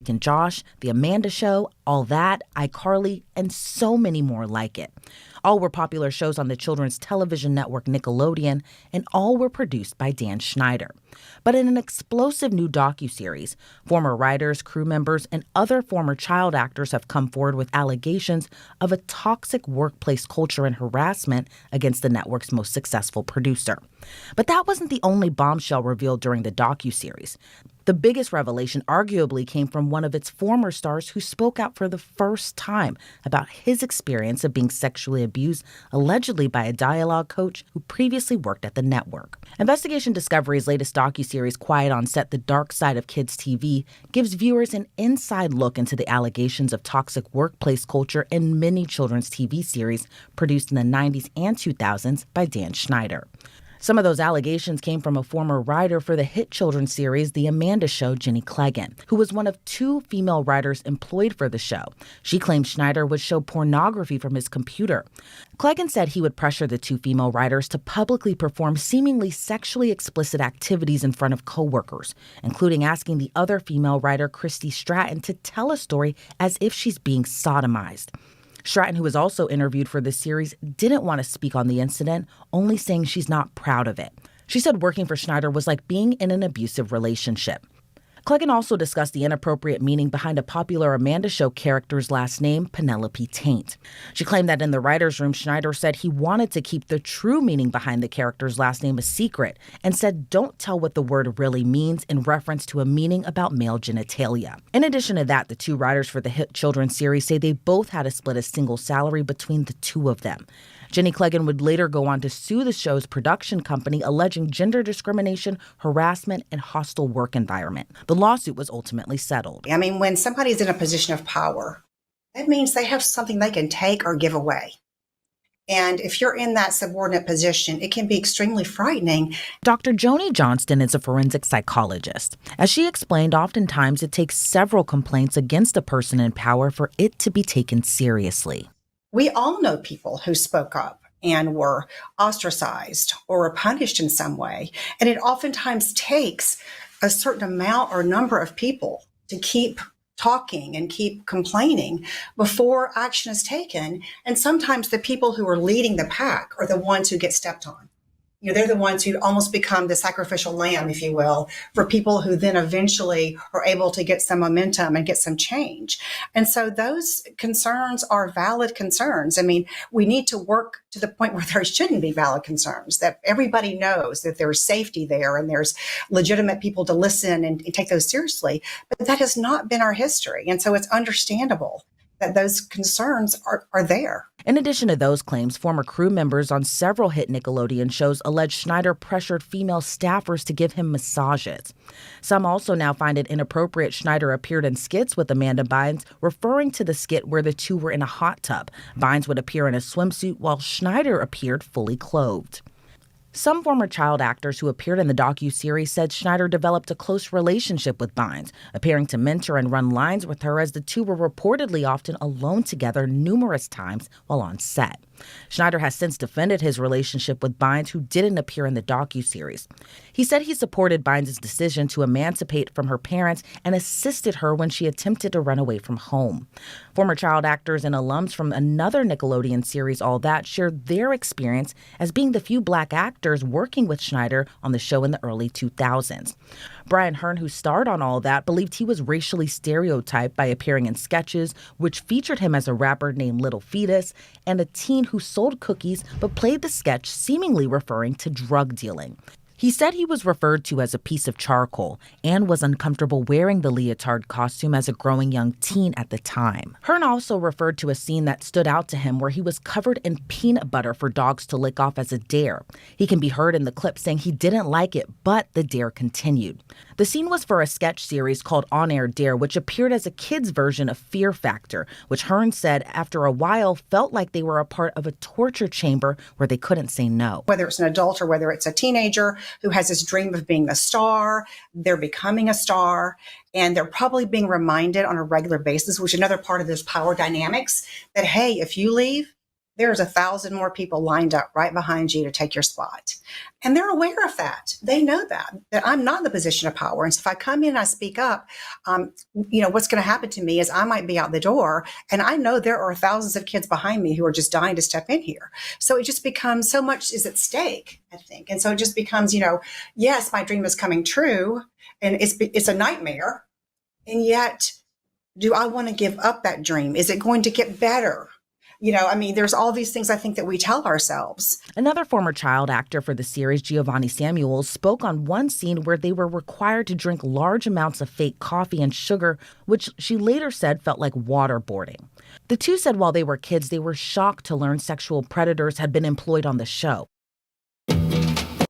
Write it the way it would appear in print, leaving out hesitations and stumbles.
Drake and Josh, The Amanda Show, All That, iCarly, and so many more like it. All were popular shows on the children's television network Nickelodeon, and all were produced by Dan Schneider. But in an explosive new docuseries, former writers, crew members, and other former child actors have come forward with allegations of a toxic workplace culture and harassment against the network's most successful producer. But that wasn't the only bombshell revealed during the docuseries. The biggest revelation arguably came from one of its former stars who spoke out for the first time about his experience of being sexually abused, allegedly by a dialogue coach who previously worked at the network. Investigation Discovery's latest docuseries, Quiet on Set: The Dark Side of Kids TV, gives viewers an inside look into the allegations of toxic workplace culture in many children's TV series produced in the 90s and 2000s by Dan Schneider. Some of those allegations came from a former writer for the hit children's series The Amanda Show, Jenny Cleggan, who was one of 2 female writers employed for the show. She claimed Schneider would show pornography from his computer. Cleggan said he would pressure the 2 female writers to publicly perform seemingly sexually explicit activities in front of coworkers, including asking the other female writer, Christy Stratton, to tell a story as if she's being sodomized. Stratton, who was also interviewed for this series, didn't want to speak on the incident, only saying she's not proud of it. She said working for Schneider was like being in an abusive relationship. Cleggan also discussed the inappropriate meaning behind a popular Amanda Show character's last name, Penelope Taint. She claimed that in the writer's room, Schneider said he wanted to keep the true meaning behind the character's last name a secret and said, "Don't tell what the word really means," in reference to a meaning about male genitalia. In addition to that, the 2 writers for the hit children's series say they both had to split a single salary between the 2 of them. Jenny Cleggan would later go on to sue the show's production company, alleging gender discrimination, harassment, and hostile work environment. The lawsuit was ultimately settled. I mean, when somebody's in a position of power, that means they have something they can take or give away. And if you're in that subordinate position, it can be extremely frightening. Dr. Joni Johnston is a forensic psychologist. As she explained, oftentimes it takes several complaints against a person in power for it to be taken seriously. We all know people who spoke up and were ostracized or were punished in some way. And it oftentimes takes a certain amount or number of people to keep talking and keep complaining before action is taken. And sometimes the people who are leading the pack are the ones who get stepped on. You know, they're the ones who almost become the sacrificial lamb, if you will, for people who then eventually are able to get some momentum and get some change. And so those concerns are valid concerns. I mean, we need to work to the point where there shouldn't be valid concerns, that everybody knows that there's safety there and there's legitimate people to listen and take those seriously. But that has not been our history. And so it's understandable that those concerns are there. In addition to those claims, former crew members on several hit Nickelodeon shows allege Schneider pressured female staffers to give him massages. Some also now find it inappropriate Schneider appeared in skits with Amanda Bynes, referring to the skit where the 2 were in a hot tub. Bynes would appear in a swimsuit while Schneider appeared fully clothed. Some former child actors who appeared in the docuseries said Schneider developed a close relationship with Bynes, appearing to mentor and run lines with her as the 2 were reportedly often alone together numerous times while on set. Schneider has since defended his relationship with Bynes, who didn't appear in the docuseries. He said he supported Bynes' decision to emancipate from her parents and assisted her when she attempted to run away from home. Former child actors and alums from another Nickelodeon series, All That, shared their experience as being the few Black actors working with Schneider on the show in the early 2000s. Brian Hearn, who starred on All That, believed he was racially stereotyped by appearing in sketches which featured him as a rapper named Little Fetus and a teen who sold cookies but played the sketch seemingly referring to drug dealing. He said he was referred to as a piece of charcoal and was uncomfortable wearing the leotard costume as a growing young teen at the time. Hearn also referred to a scene that stood out to him where he was covered in peanut butter for dogs to lick off as a dare. He can be heard in the clip saying he didn't like it, but the dare continued. The scene was for a sketch series called On Air Dare, which appeared as a kid's version of Fear Factor, which Hearn said after a while felt like they were a part of a torture chamber where they couldn't say no. Whether it's an adult or whether it's a teenager who has this dream of being a star, they're becoming a star, and they're probably being reminded on a regular basis, which is another part of this power dynamics, that, hey, if you leave, there's 1,000 more people lined up right behind you to take your spot. And they're aware of that. They know that I'm not in the position of power. And so if I come in and I speak up, what's going to happen to me is I might be out the door, and I know there are thousands of kids behind me who are just dying to step in here. So it just becomes so much is at stake, I think. And so it just becomes, yes, my dream is coming true, and it's a nightmare. And yet, do I want to give up that dream? Is it going to get better? There's all these things I think that we tell ourselves. Another former child actor for the series, Giovanni Samuels, spoke on one scene where they were required to drink large amounts of fake coffee and sugar, which she later said felt like waterboarding. The two said while they were kids, they were shocked to learn sexual predators had been employed on the show.